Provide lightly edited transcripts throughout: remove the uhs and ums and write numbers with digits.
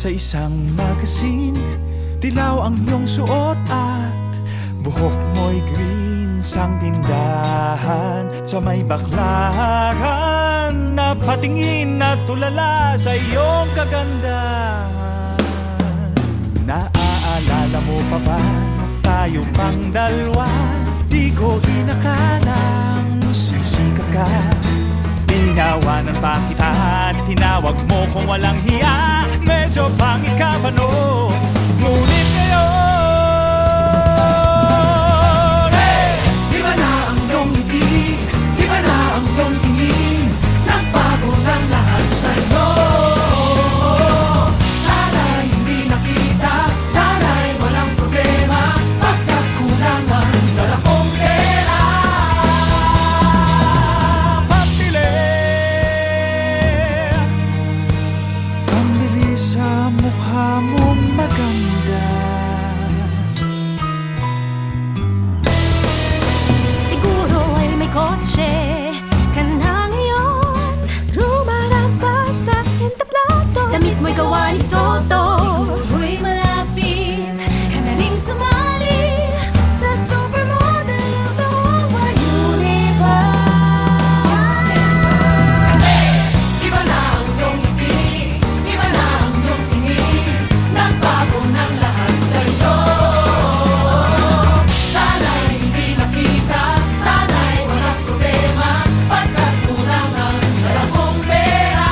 sa isang magazine. Dilaw ang iyong suot at buhok mo'y green. Sang tindahan sa may baklaran, napatingin at tulala sa iyong kagandahan. Naaalala mo pa ba nung tayo pang dalawa? Di ko inakalang sisikat ka. Tinawanan pa kita at tinawag mo kung walang hiya. Medyo pangit ka pa noon, ngunit ngayon, hey! Iba na ang iyong ngiti, iba na ang iyong tingin. Nagbago ng lahat sa'yo. Sana'y hindi nakita, sana'y walang problema. Pagkat kulang ang dala kong pera. Pambili sa mukha mong maganda. Siguro ay may kotse ka na ngayon. Rumarapa sa entablado. Damit mo'y gawa ni Soto. Siguro'y malapit ka na ring sumali sa supermodel of the whole universe. Kasi iba na ang iyong ngiti, iba na ang iyong tingin. Nagbago ng lahat sa'yo. Sana'y hindi nakita, sana'y walang problema. Pagkat kulang ang dala kong pera.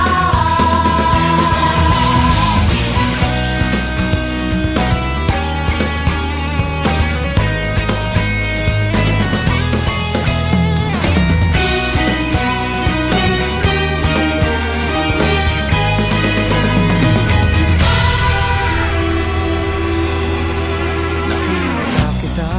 Nakita kita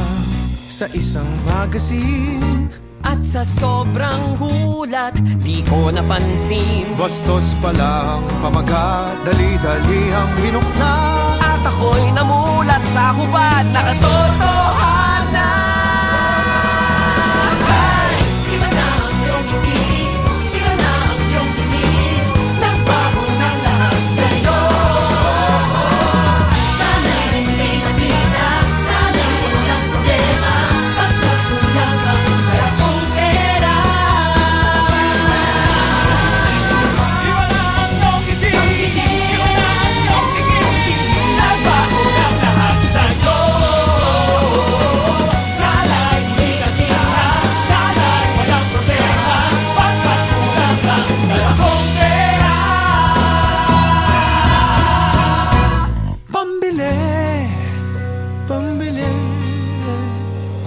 sa isang magazine. At sa sobrang gulat, di ko napansin. Bastos palang pamagat, dali-dali ang binukla. At ako'y namulat sa hubad na katotohanan. Iba na ang iyong ngiti, iba na ang iyong tingin. Nagbago ng lahat sa'yo. Sana'y hindi nakita, sana'y walang problema. Pagkat kulang ang dala kong pera. Iba na ang iyong ngiti, iba na ang iyong tingin. Nagbago ng lahat sa'yo. Sana'y hindi nakita, sana'y walang problema. Pagkat kulang ang dala kong pera. Pambili, pambili,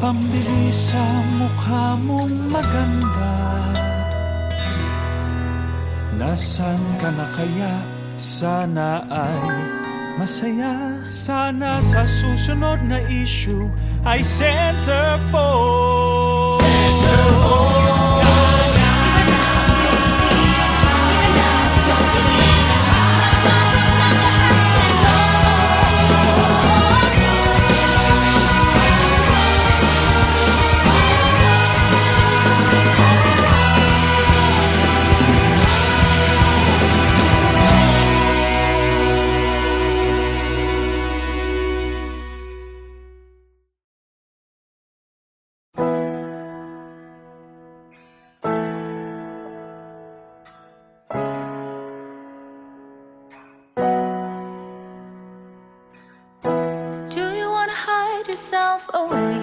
pambili sa mukha mong maganda. Nasaan ka na kaya? Sana ay masaya. Sana sa susunod na issue ay centerfold. Centerfold. Do you wanna hide yourself away?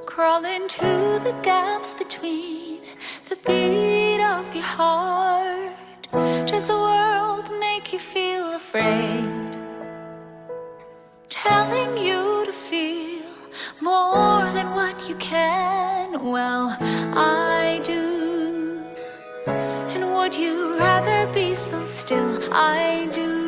Crawl into the gaps between the beat of your heart. Does the world make you feel afraid? Telling you to feel more than what you can. Well, I do. And would you rather be so still? I do.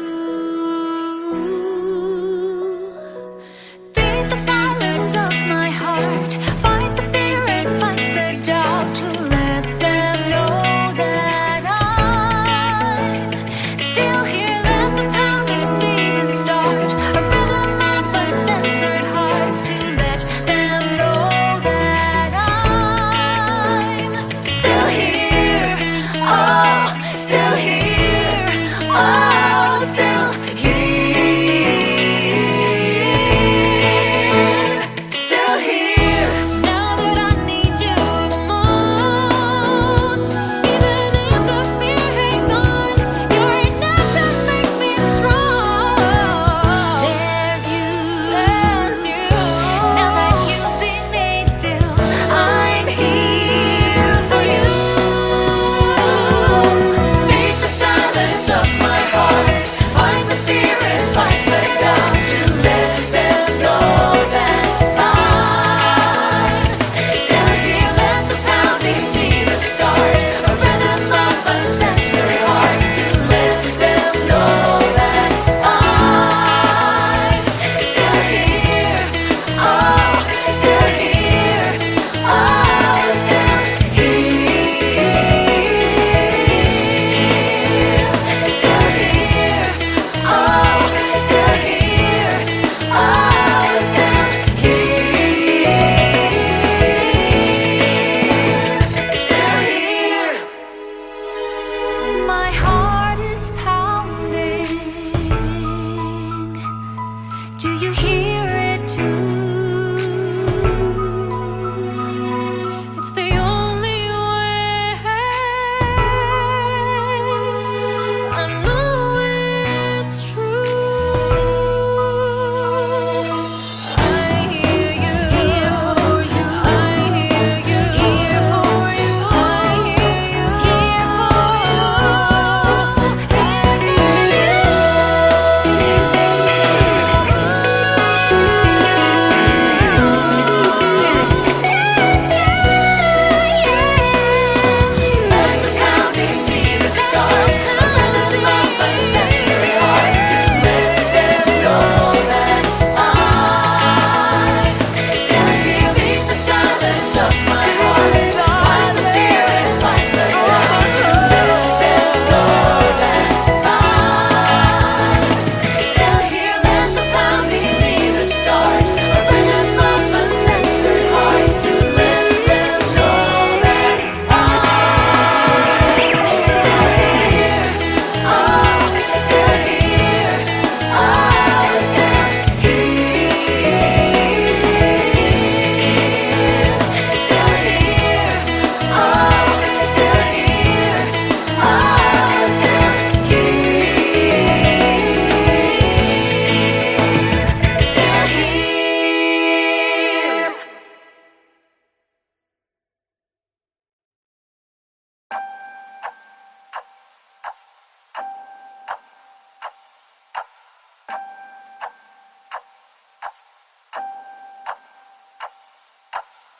Beat the silence of my heart. Fight the fear and fight the doubt to let them know that I'm still here. Let the pounding be the start. A rhythm of uncensored hearts to let them know that I'm still here. Oh, still here. Oh,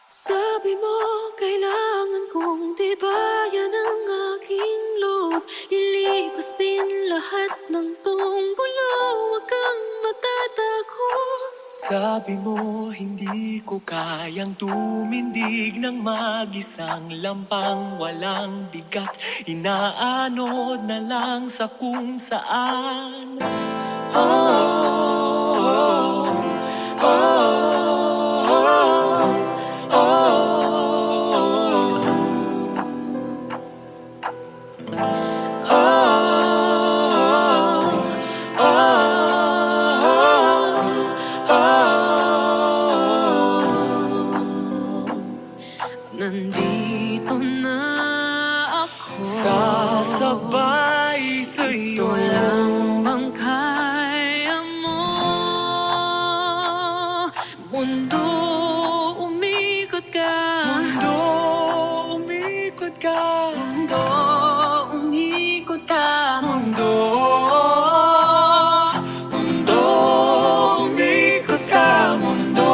Sabi mo, kailangan kong tibayan ang aking loob. Ilipas din lahat ng tunggulo, huwag kang matatakot. Sabi mo, hindi ko kayang tumindig ng mag-isang lampang walang bigat. Inaanod na lang sa kung saan. Nandito na ako, Sasabay sa'yo. ito lang bang kaya mo? Mundo, umikot ka. Mundo, umikot ka. Mundo, umikot ka. Mundo, mundo, umikot ka. Mundo,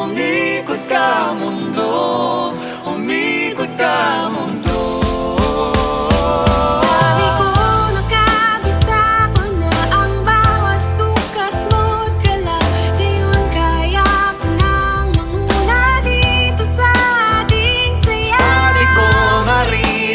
umikot ka. Mundo, umikot ka. Mundo. Sabi ko, nakabisa ko na ang bawat sukat mo't galaw. Ngayon kaya ko nang manguna dito sa ating saya. Sabi ko, Maria,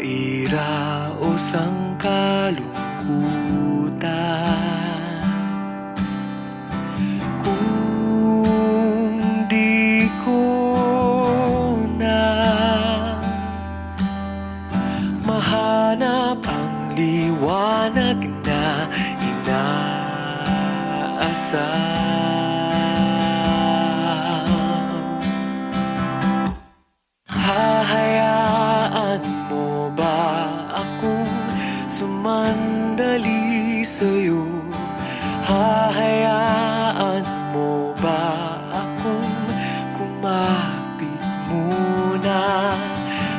mairaos ang kalungkutan kung di ko na mahanap ang liwanag na inaasam. Hahayaan mo ba akong sumandali sa'yo? Hahayaan mo ba akong kumapit muna?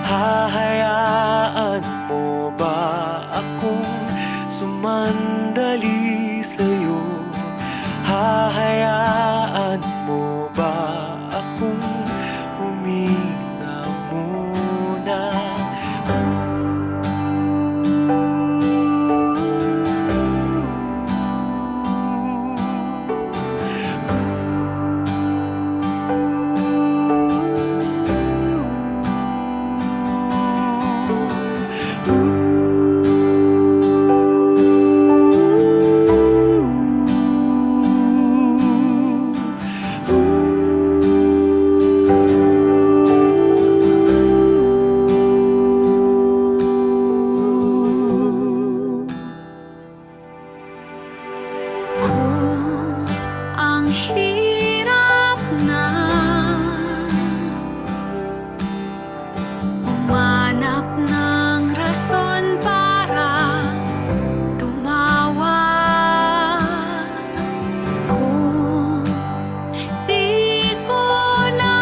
Hahayaan mo ba akong sumandali sa'yo? Hahayaan mo ba akong huminga muna? Kung ang hirap na umanap ng rason para tumawa, kung di ko na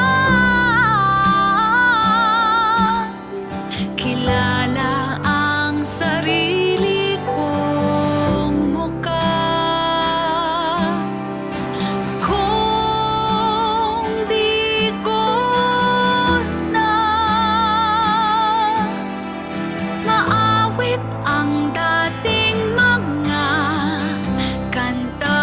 kilala ang sarili kong mukha, kung di ko na maawit ang dating mga kanta,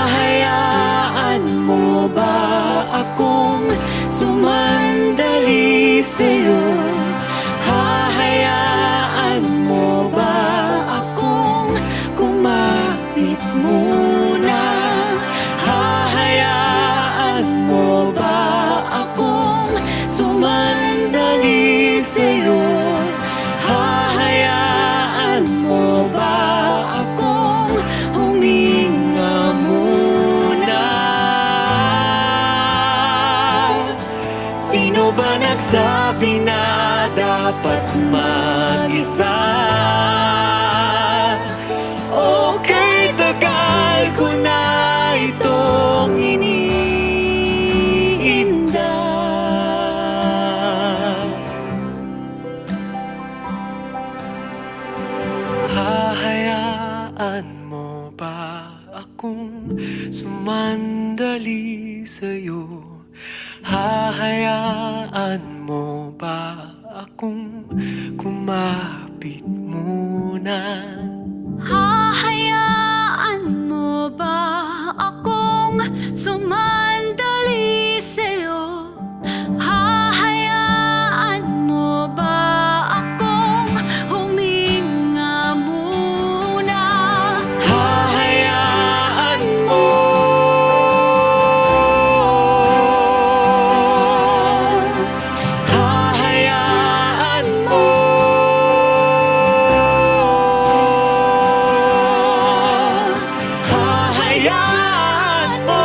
Hahayaan mo ba akong sumandali sa'yo? Hahayaan mo ba akong kumapit muna? Hahayaan mo ba akong sumandali sa'yo? Hahayaan mo ba akong huminga muna? Sino ba nagsabi na dapat mag-isa? Okay, tagal ko na itong iniinda. Hahayaan mo ba akong sumandali sa'yo? Hahayaan mo ba akong kumapit muna? hahayaan mo ba akong sumandali sa'yo? Hahayaan mo ba akong huminga muna? Hahayaan mo. Hahayaan mo. Hahayaan mo.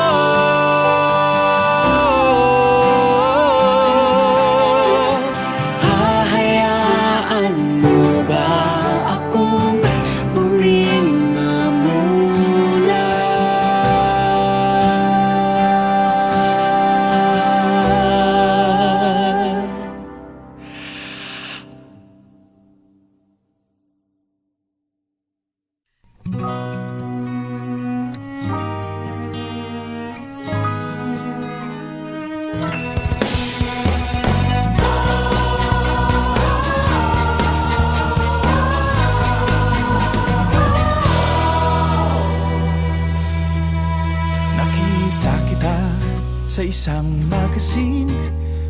sa isang magasin.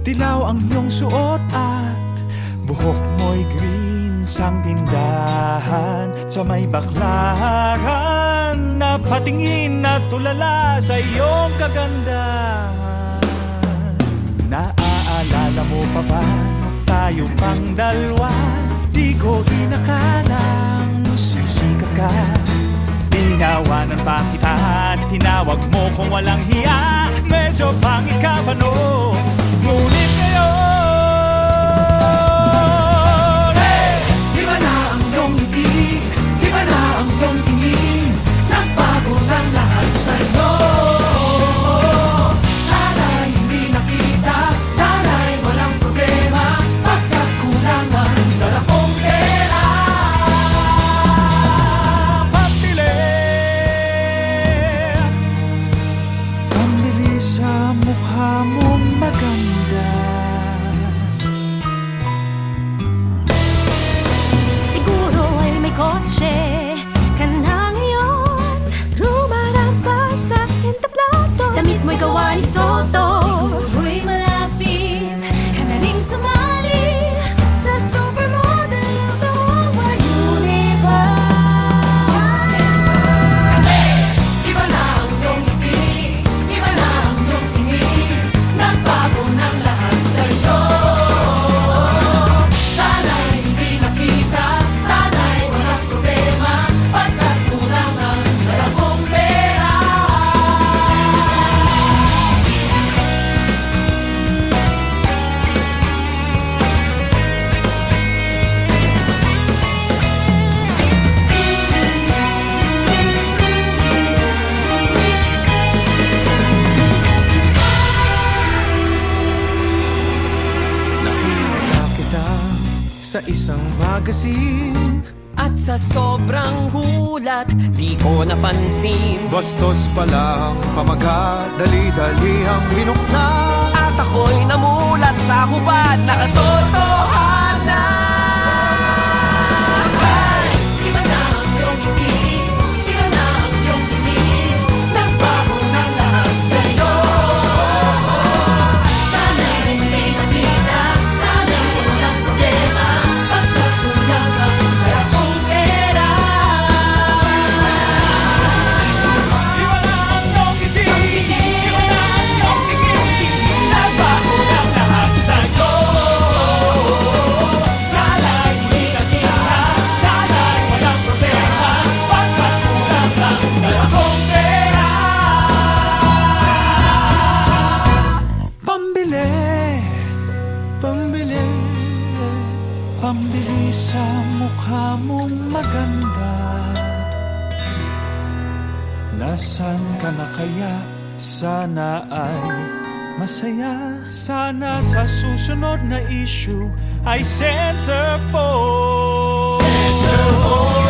Dilaw ang iyong suot at buhok mo'y green. Sang tindahan sa may baklaran, napatingin at tulala sa iyong kagandahan. Naaalala mo pa ba nung tayo pang dalawa? Di ko inakalang sisikat ka. Tinawanan pa kita at tinawag mo kung walang hiya. Medyo pangit ka pa no, ngunit ngayon, hey! Iba na ang iyong ngiti, iba na ang iyong tingin. Nagbago ng lahat sa'yo. Sana'y hindi nakita, sana'y walang problema. Pagkat kulangan, dala kong pera. Pambili sa mukha mong maganda. Siguro ay may kotse ka na ngayon. Rumarapa sa entablado. Damit mo'y gawa ni Soto. Siguro'y malapit ka na rin sumali sa supermodel of the whole universe. Iba na ang iyong ngiti, iba na ang iyong tingin. Nagbago ng lahat sa'yo. Sana'y hindi nakita, sana'y walang problema. Pagkat kulangan, dala kong pera. Nakita kita sa isang magasin. At sa sobrang gulat, di ko napansin. Bastos pala ang pamagat, dali-dali ang binuklat. At ako'y namulat sa hubad na katotohanan. Iba na ang iyong ngiti, iba na ang iyong tingin. Nagbago ng lahat sa'yo. Sana'y hindi nakita, sana'y walang problema. Pagkat kulangan, dala kong pera. Iba na ang iyong ngiti, iba na ang iyong tingin. Nagbago ng lahat sa'yo. Sana'y hindi nakita, sana'y walang problema. Pagkat kulangan, dala kong pera. Pambili, pambili, pambili sa mukha mong maganda. Nasaan ka na kaya? Sana ay masaya. Sana sa susunod na issue ay centerfold. Centerfold.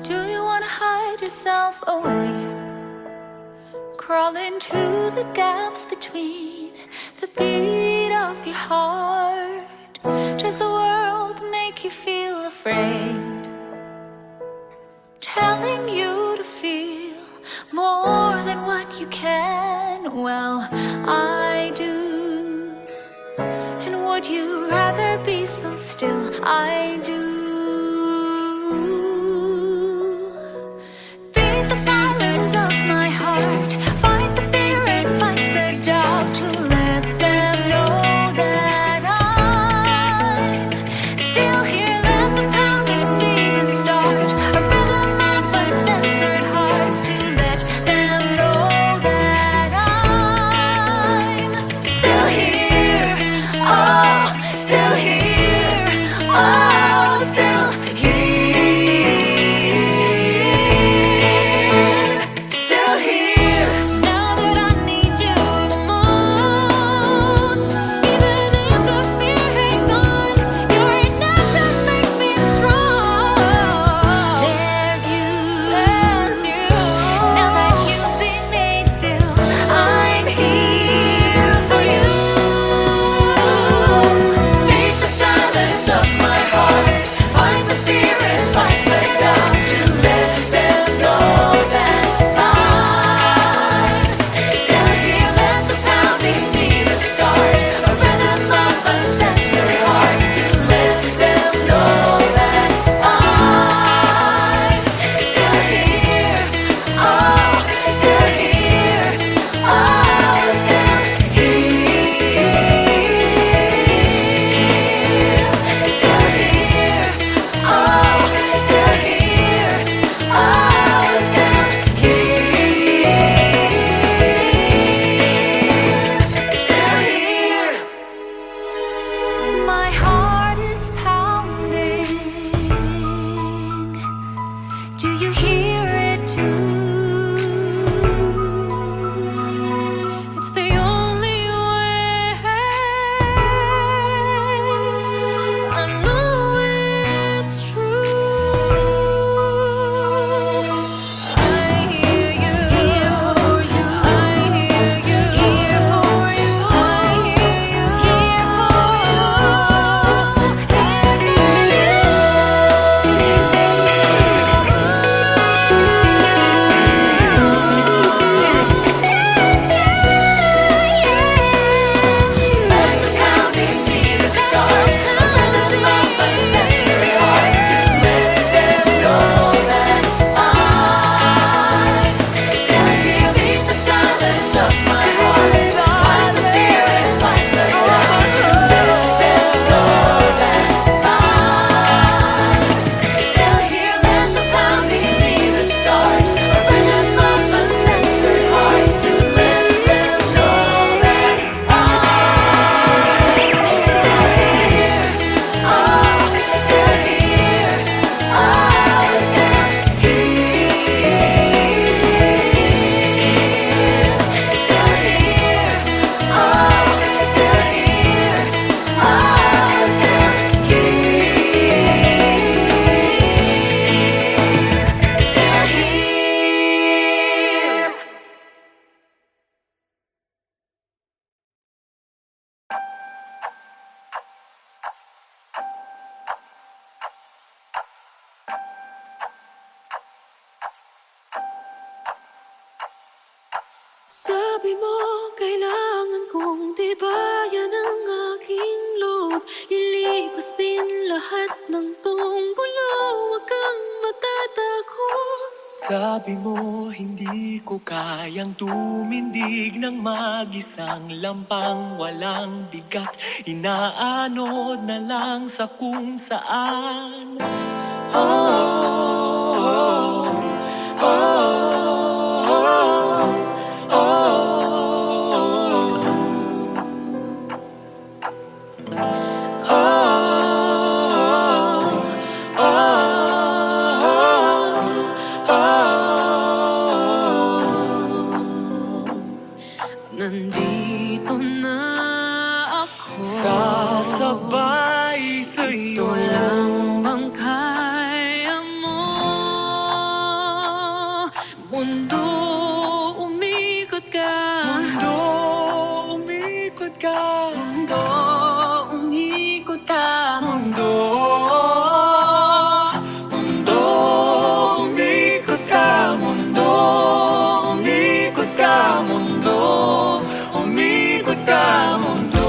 Do you wanna hide yourself away? Crawl into the gaps between the beat of your heart. Does the world make you feel afraid? Telling you to feel more than what you can. Well, I do. And would you rather be so still? I do. Beat the silence of my heart. Fight the fear and fight the doubt to let them know that I'm still here. Let the pounding be the start. A rhythm of uncensored hearts to let them know that I'm still here. Oh, still here. Oh, Sabi mo, kailangan kong tibayan ang aking loob. Ilipas din lahat ng tunggulo, huwag kang matatakot. Sabi mo, hindi ko kayang tumindig ng mag-isang lampang walang bigat. Inaanod na lang sa kung saan. Nandito na ako, Sasabay sa'yo. ito lang bang kaya mo? Mundo, umikot ka. Mundo, umikot ka. Mundo, umikot ka. Mundo, mundo, umikot ka. Mundo, umikot ka. Mundo, umikot ka. Mundo.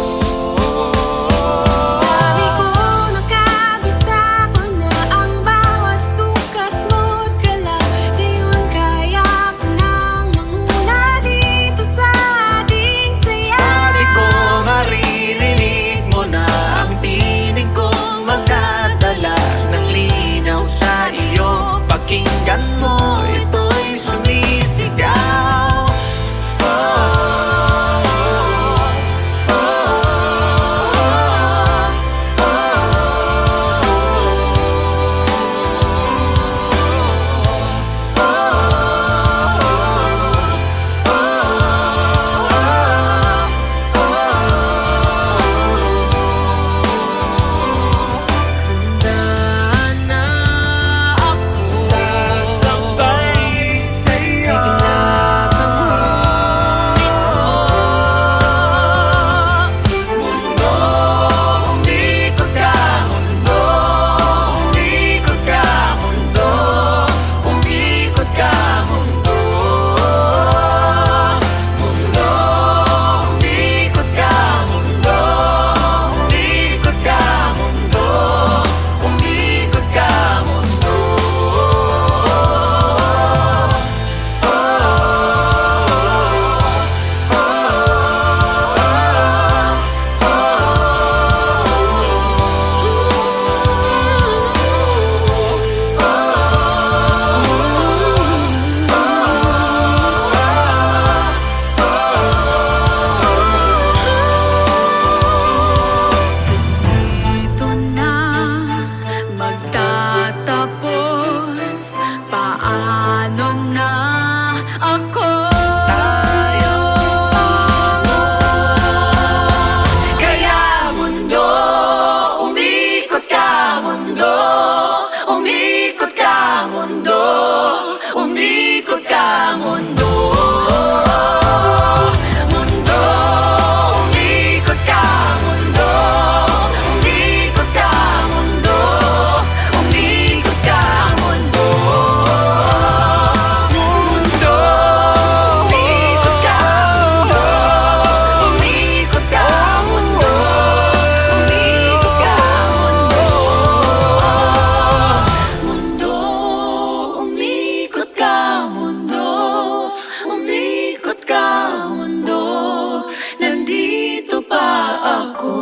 Sabi ko, nakabisa ko na ang bawat sukat mo't galaw. Ngayon kaya ko nang manguna dito sa ating saya. Sabi ko, maririnig mo na ang tinig kong magdadala ng linaw sa iyo. Pakinggan mo, ito'y sumisigaw. Handa na ako, Sasabay sa'yo. bigla kang Mundo, umikot ka. Mundo, umikot ka. Mundo, umikot ka. Mundo, mundo, umikot ka. Mundo, umikot ka. Mundo, umikot ka. Mundo. Dito na magtatapos. Paano na ako? Tayo. Kaya mundo, umikot ka. Mundo, umikot ka. Mundo, umikot ka. Mundo, mundo, umikot ka. Mundo, umikot ka. Mundo, umikot ka. Mundo, mundo, umikot ka. Mundo, umikot ka. Mundo, umikot ka. Mundo, umikot ka. Mundo, umikot ka. Mundo, nandito pa ako.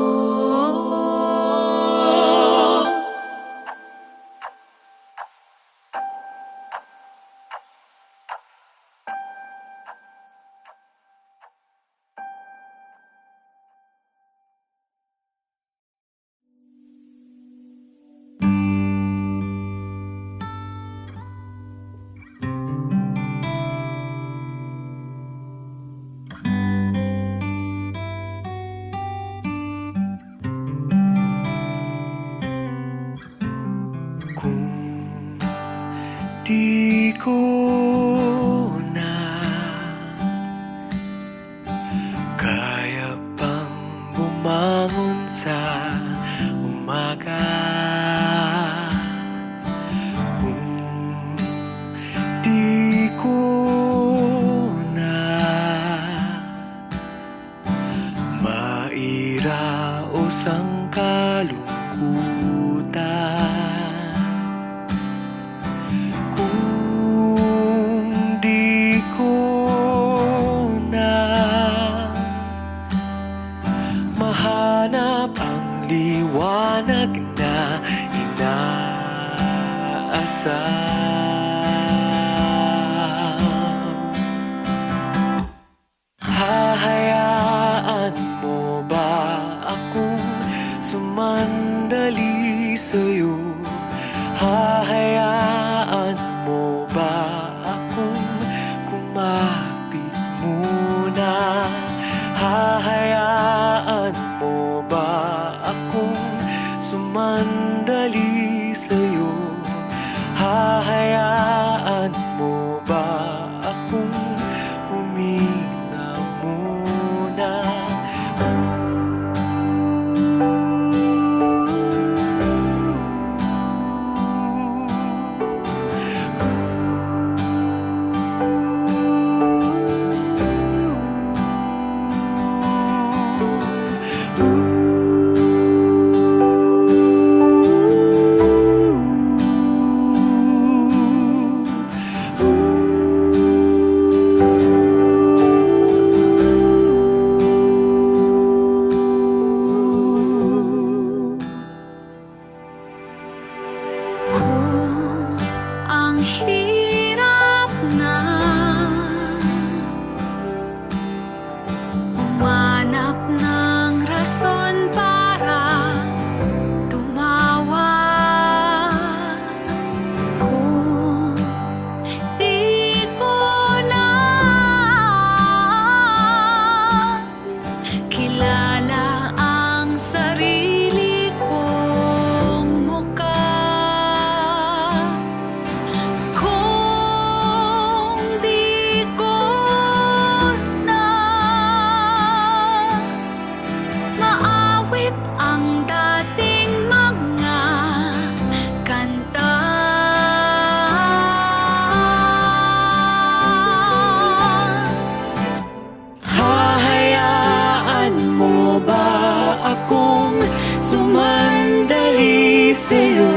Kung di ko na kaya pang bumangon sa umaga, kung di ko na pag-asa. Hahayaan mo ba akong sumandali sa'yo? Hahayaan mo ba akong kumapit muna? Hahayaan mo ba akong sumandali sa'yo? Hahayaan mo ba akong huminga muna? Kung ang hirap na umanap ng rason para tumawa, kung di ko na kilala ang sarili kong mukha, kung di ko na maawit ang dating mga kanta, Hahayaan mo ba akong sumandali sa'yo?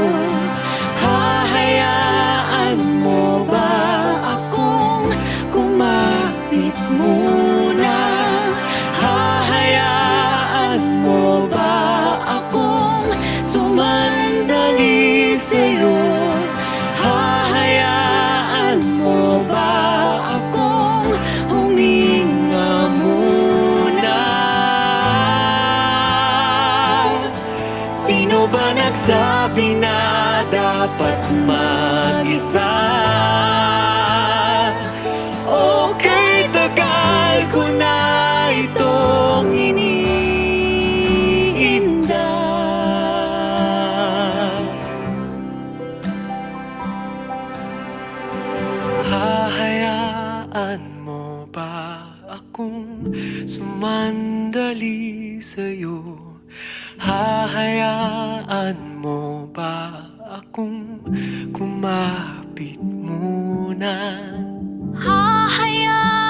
Hahayaan mo ba akong kumapit muna? Hahayaan mo ba akong sumandali sa'yo? Hahayaan mo ba akong huminga muna? Sino ba nagsabi na dapat mag-isa? Okay, tagal ko na itong iniinda. Hahayaan mo ba akong sumandali sa'yo? Hahayaan mo ba akong kumapit muna? hahayaan